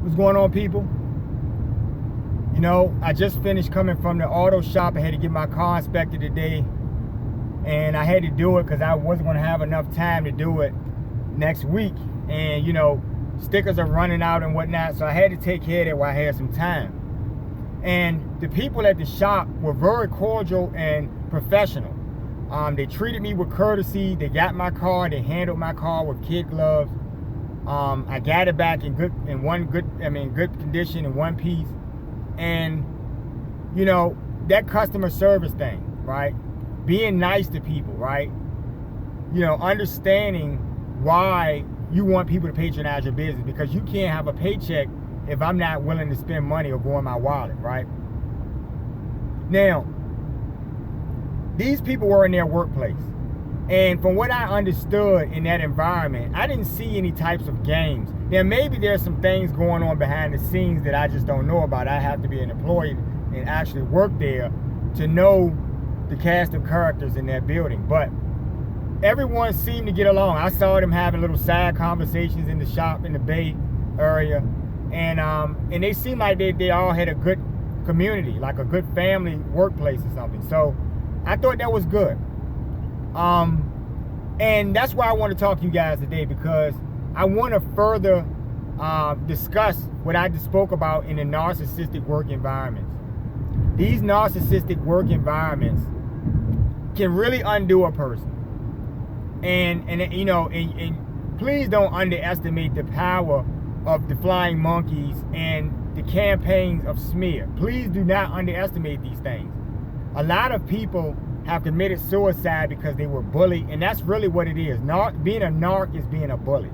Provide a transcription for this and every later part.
What's going on, people? You know, I just finished coming from the auto shop. I had to get my car inspected today, and I had to do it because I wasn't going to have enough time to do it next week. And you know, stickers are running out and whatnot, so I had to take care of it while I had some time. And the people at the shop were very cordial and professional. They treated me with courtesy. They got my car. They handled my car with kid gloves. I got it back in good condition in one piece. And you know, that customer service thing, right? Being nice to people, right? You know, understanding why you want people to patronize your business, because you can't have a paycheck if I'm not willing to spend money or go in my wallet, right? Now, these people were in their workplace. And from what I understood in that environment, I didn't see any types of games. Now, maybe there's some things going on behind the scenes that I just don't know about. I have to be an employee and actually work there to know the cast of characters in that building. But everyone seemed to get along. I saw them having little side conversations in the shop in the Bay area. And they seemed like they all had a good community, like a good family workplace or something. So I thought that was good. And that's why I want to talk to you guys today, because I want to further discuss what I just spoke about in the narcissistic work environments. These narcissistic work environments can really undo a person. And you know, and please don't underestimate the power of the flying monkeys and the campaigns of smear. Please do not underestimate these things. A lot of people have committed suicide because they were bullied, and that's really what it is. Being a narc is being a bully.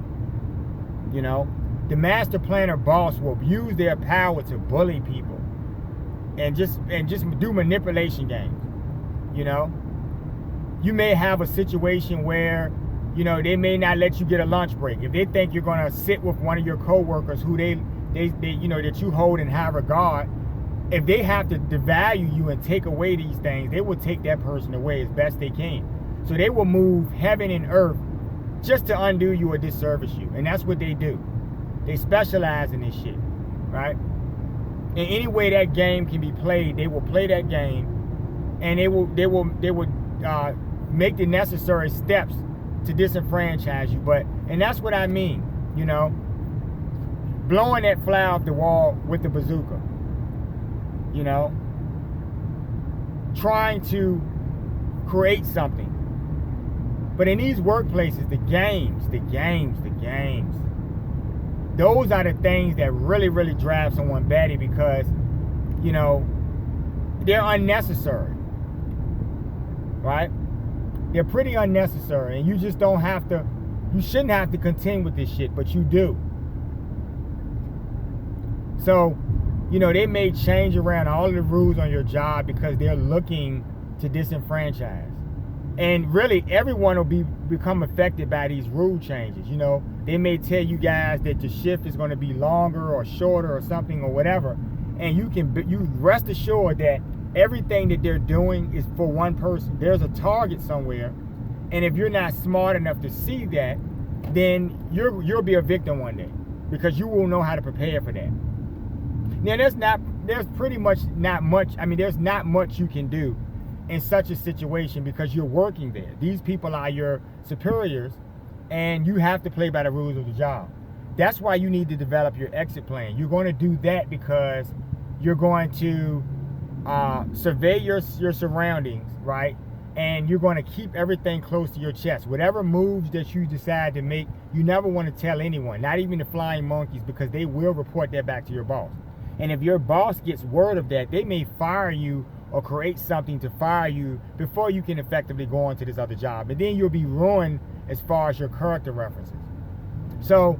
You know, the master planner boss will use their power to bully people and just do manipulation games. You know, you may have a situation where, you know, they may not let you get a lunch break if they think you're gonna sit with one of your coworkers who they you know, that you hold in high regard. If they have to devalue you and take away these things, they will take that person away as best they can. So they will move heaven and earth just to undo you or disservice you. And that's what they do. They specialize in this shit, right? In any way that game can be played, they will play that game, and they will make the necessary steps to disenfranchise you. And that's what I mean, you know, blowing that fly off the wall with the bazooka. You know, trying to create something. But in these workplaces, the games, those are the things that really, really drive someone batty, because, you know, they're unnecessary, right? They're pretty unnecessary, and you just don't have to, you shouldn't have to contend with this shit, but you do. So, you know, they may change around all of the rules on your job because they're looking to disenfranchise. And really, everyone will become affected by these rule changes. You know, they may tell you guys that your shift is going to be longer or shorter or something or whatever. And you rest assured that everything that they're doing is for one person. There's a target somewhere. And if you're not smart enough to see that, then you'll be a victim one day, because you will know how to prepare for that. Now, there's pretty much not much, I mean, there's not much you can do in such a situation, because you're working there. These people are your superiors, and you have to play by the rules of the job. That's why you need to develop your exit plan. You're going to do that because you're going to survey your surroundings, right? And you're going to keep everything close to your chest. Whatever moves that you decide to make, you never want to tell anyone, not even the flying monkeys, because they will report that back to your boss. And if your boss gets word of that, they may fire you or create something to fire you before you can effectively go on to this other job. And then you'll be ruined as far as your character references. So,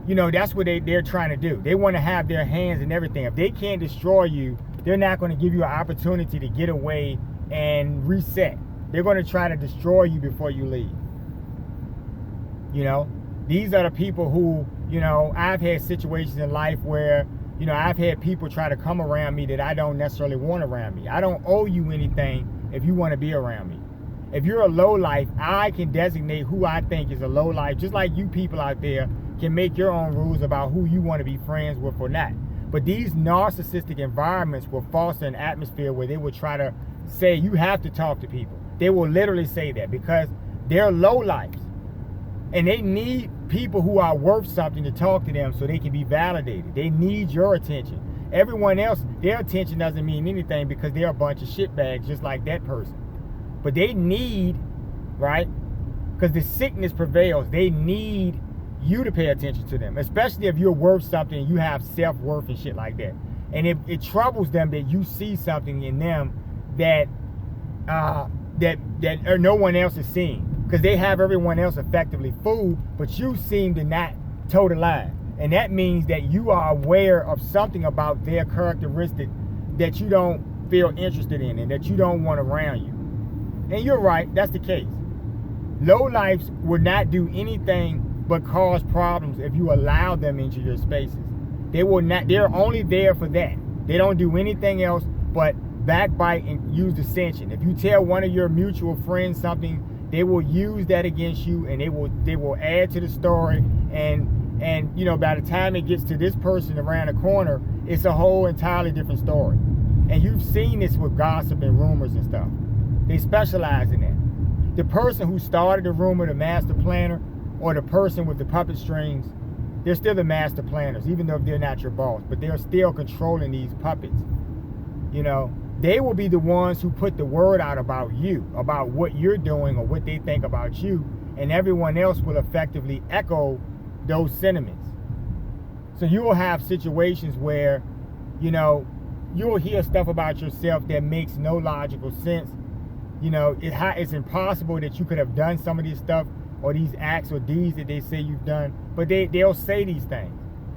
you know, that's what they're trying to do. They want to have their hands in everything. If they can't destroy you, they're not going to give you an opportunity to get away and reset. They're going to try to destroy you before you leave. You know, these are the people who, you know, I've had situations in life where, you know, I've had people try to come around me that I don't necessarily want around me. I don't owe you anything if you want to be around me. If you're a lowlife, I can designate who I think is a lowlife, just like you people out there can make your own rules about who you want to be friends with or not. But these narcissistic environments will foster an atmosphere where they will try to say you have to talk to people. They will literally say that because they're lowlifes. And they need people who are worth something to talk to them so they can be validated. They need your attention. Everyone else, their attention doesn't mean anything because they're a bunch of shitbags just like that person. But they need, right? Because the sickness prevails. They need you to pay attention to them, especially if you're worth something and you have self-worth and shit like that. And it troubles them that you see something in them that no one else is seeing. Because they have everyone else effectively fooled, but you seem to not toe the line. And that means that you are aware of something about their characteristic that you don't feel interested in and that you don't want around you. And you're right, that's the case. Lowlifes would not do anything but cause problems if you allow them into your spaces. They will not, they're only there for that. They don't do anything else but backbite and use dissension. If you tell one of your mutual friends something, they will use that against you, and they will add to the story, and you know, by the time it gets to this person around the corner, it's a whole entirely different story. And you've seen this with gossip and rumors and stuff. They specialize in that. The person who started the rumor, the master planner, or the person with the puppet strings, they're still the master planners, even though they're not your boss, but they're still controlling these puppets. You know, they will be the ones who put the word out about you, about what you're doing or what they think about you, and everyone else will effectively echo those sentiments. So you will have situations where, you know, you'll hear stuff about yourself that makes no logical sense. You know, it's impossible that you could have done some of this stuff or these acts or deeds that they say you've done, but they'll say these things.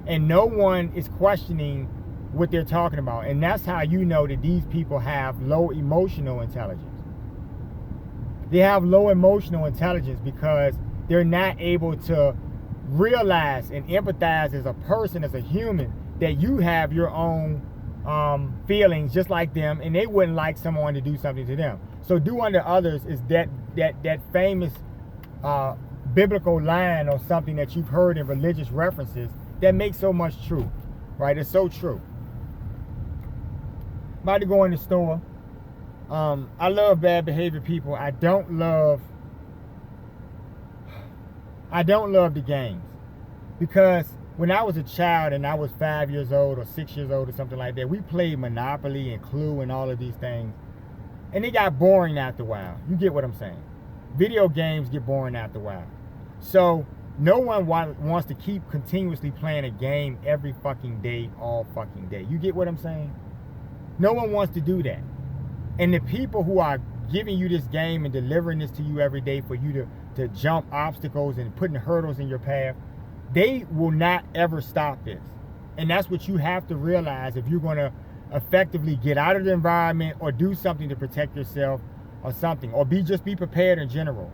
And no one is questioning what they're talking about. And that's how you know that these people have low emotional intelligence. They have low emotional intelligence because they're not able to realize and empathize as a person, as a human, that you have your own feelings just like them, and they wouldn't like someone to do something to them. So do unto others is that famous biblical line or something that you've heard in religious references that makes so much true, right? It's so true. About to go in the store. I love bad behavior people. I don't love the games, because when I was a child and I was 5 years old or 6 years old or something like that, we played Monopoly and Clue and all of these things, and it got boring after a while. You get what I'm saying? Video games get boring after a while. So no one wants to keep continuously playing a game every fucking day, all fucking day. You get what I'm saying? No one wants to do that. And the people who are giving you this game and delivering this to you every day for you to jump obstacles and putting hurdles in your path, they will not ever stop this. And that's what you have to realize if you're going to effectively get out of the environment or do something to protect yourself or something, or just be prepared in general.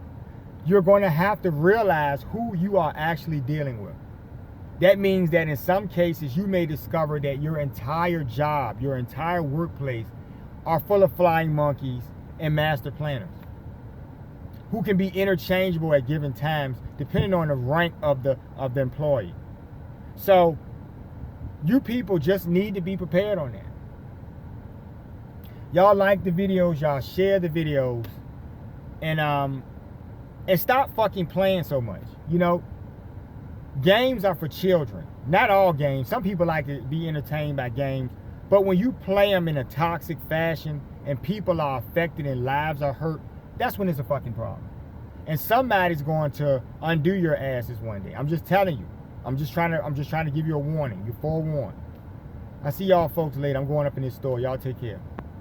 You're going to have to realize who you are actually dealing with. That means that in some cases you may discover that your entire job, your entire workplace are full of flying monkeys and master planners who can be interchangeable at given times depending on the rank of the employee. So you people just need to be prepared on that. Y'all like the videos, y'all share the videos, and stop fucking playing so much. You know, games are for children. Not all games. Some people like to be entertained by games, but when you play them in a toxic fashion and people are affected and lives are hurt, that's when it's a fucking problem. And somebody's going to undo your asses one day. I'm just telling you. I'm just trying to give you a warning. You're forewarned. I see y'all folks later. I'm going up in this store. Y'all take care.